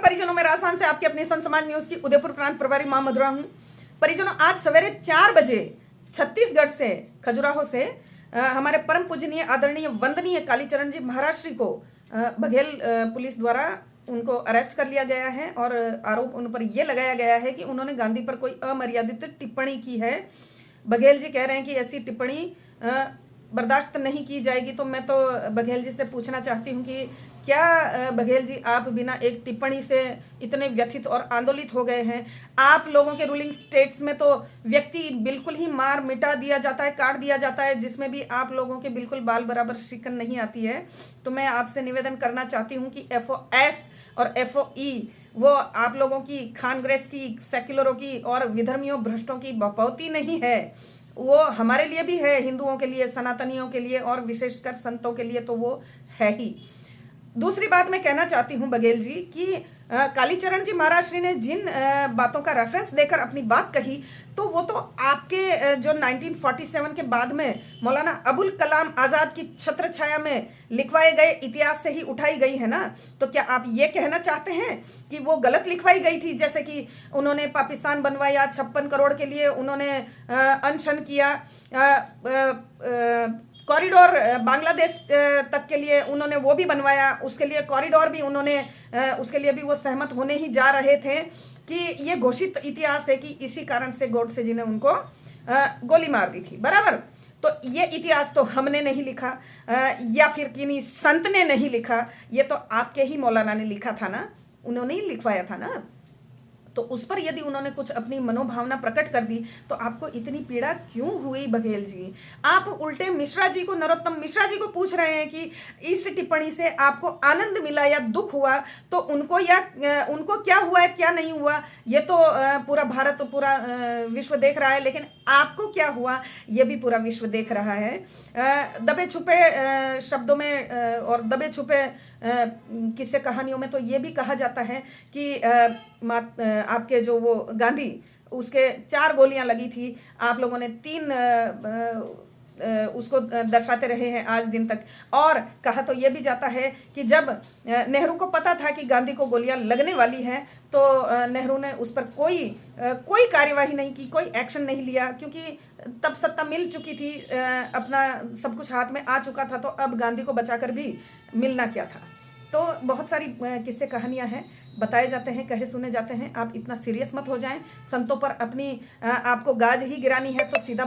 परिजनों, मैं राजस्थान से आपके अपने संत समाज न्यूज की उदयपुर प्रांत प्रभारी मां मधुरा हूं। परिजनों, आज सवेरे 4 बजे छत्तीसगढ़ से, खजुराहो से हमारे परम पूजनीय आदरणीय वंदनीय कालीचरण जी महाराज श्री को बघेल पुलिस द्वारा उनको अरेस्ट कर लिया गया है और आरोप उन पर यह लगाया गया है कि उन्होंने गांधी पर कोई अमर्यादित टिप्पणी की है। बघेल जी कह रहे हैं कि ऐसी टिप्पणी बर्दाश्त नहीं की जाएगी। तो मैं तो बघेल जी से पूछना चाहती हूं कि क्या बघेल जी आप बिना एक टिप्पणी से इतने व्यथित और आंदोलित हो गए हैं? आप लोगों के रूलिंग स्टेट्स में तो व्यक्ति बिल्कुल ही मार मिटा दिया जाता है, काट दिया जाता है, जिसमें भी आप लोगों के बिल्कुल बाल बराबर शिकन नहीं आती है। तो मैं आपसे निवेदन करना चाहती हूं कि FOS और FOE वो आप लोगों की, कांग्रेस की, सेक्युलरों की और विधर्मियों भ्रष्टों की बपौती नहीं है। वो हमारे लिए भी है, हिंदुओं के लिए, सनातनियों के लिए और विशेषकर संतों के लिए तो वो है ही। दूसरी बात मैं कहना चाहती हूं बघेल जी कि कालीचरण जी महाराज श्री ने जिन बातों का रेफरेंस देकर अपनी बात कही, तो वो तो आपके जो 1947 के बाद में मौलाना अबुल कलाम आजाद की छत्र छाया में लिखवाए गए इतिहास से ही उठाई गई है ना। तो क्या आप ये कहना चाहते हैं कि वो गलत लिखवाई गई थी? जैसे कि उन्होंने पाकिस्तान बनवाया, 56 करोड़ के लिए उन्होंने अनशन किया, कॉरिडोर बांग्लादेश तक के लिए उन्होंने वो भी बनवाया, उसके लिए कॉरिडोर भी उन्होंने, उसके लिए भी वो सहमत होने ही जा रहे थे कि ये घोषित इतिहास है कि इसी कारण से गोडसे जी ने उनको गोली मार दी थी, बराबर। तो ये इतिहास तो हमने नहीं लिखा या फिर किन्हीं संत ने नहीं लिखा, ये तो आपके ही मौलाना ने लिखा था ना, उन्होंने ही लिखवाया था ना। तो उस पर यदि उन्होंने कुछ अपनी मनोभावना प्रकट कर दी तो आपको इतनी पीड़ा क्यों हुई बघेल जी? आप उल्टे मिश्रा जी को, नरोत्तम मिश्रा जी को पूछ रहे हैं कि इस टिप्पणी से आपको आनंद मिला या दुख हुआ। तो उनको उनको क्या हुआ है, क्या नहीं हुआ, ये तो पूरा भारत, पूरा विश्व देख रहा है, लेकिन आपको क्या हुआ ये भी पूरा विश्व देख रहा है। दबे छुपे शब्दों में और दबे छुपे किस्से कहानियों में तो ये भी कहा जाता है कि आपके जो वो गांधी, उसके 4 गोलियां लगी थी, आप लोगों ने 3 उसको दर्शाते रहे हैं आज दिन तक। और कहा तो ये भी जाता है कि जब नेहरू को पता था कि गांधी को गोलियां लगने वाली हैं, तो नेहरू ने उस पर कोई कार्यवाही नहीं की, कोई एक्शन नहीं लिया, क्योंकि तब सत्ता मिल चुकी थी, अपना सब कुछ हाथ में आ चुका था। तो अब गांधी को बचाकर भी मिलना क्या था? तो बहुत सारी किस्से कहानियां हैं, बताए जाते हैं, कहे सुने जाते हैं। आप इतना सीरियस मत हो जाएं। संतों पर अपनी आपको गाज ही गिरानी है तो सीधा